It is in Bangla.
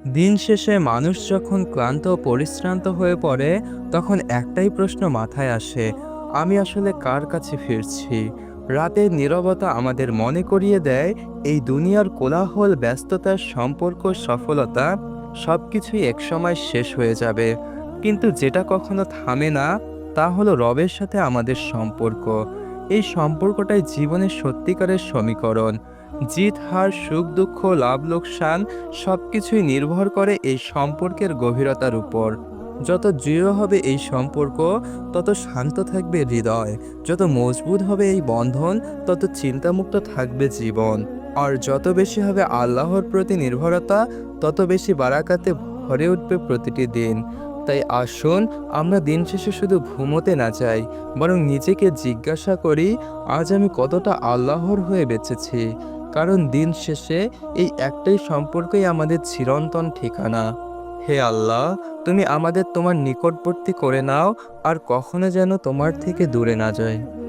দিন শেষে মানুষ যখন ক্লান্ত ও পরিশ্রান্ত হয়ে পড়ে, তখন একটাই প্রশ্ন মাথায় আসে, আমি আসলে কার কাছে ফিরছি? রাতের নীরবতা আমাদের মনে করিয়ে দেয়, এই দুনিয়ার কোলাহল, ব্যস্ততার সম্পর্ক, সফলতা সবকিছুই একসময় শেষ হয়ে যাবে, কিন্তু যেটা কখনো থামে না তা হলো রবের সাথে আমাদের সম্পর্ক। এই সম্পর্কটাই জীবনের সত্যিকারের সমীকরণ। জিত হার, সুখ দুঃখ, লাভ লোকসান সবকিছুই নির্ভর করে এই সম্পর্কের গভীরতার উপর। যত দৃঢ় হবে এই সম্পর্ক, তত শান্ত থাকবে হৃদয়। যত মজবুত হবে এই বন্ধন, তত চিন্তামুক্ত থাকবে জীবন। আর যত বেশি হবে আল্লাহর প্রতি নির্ভরতা, তত বেশি বারাকাতে ভরে উঠবে প্রতিটি দিন। তাই আসুন, আমরা দিন শেষে শুধু ঘুমোতে না যাই, বরং নিজেকে জিজ্ঞাসা করি, আজ আমি কতটা আল্লাহর হয়ে বেঁচেছি। কারণ দিন শেষে এই একটাই সম্পর্কই আমাদের চিরন্তন ঠিকানা। হে আল্লাহ, তুমি আমাদের তোমার নিকটবর্তী করে নাও, আর কখনো যেন তোমার থেকে দূরে না যায়।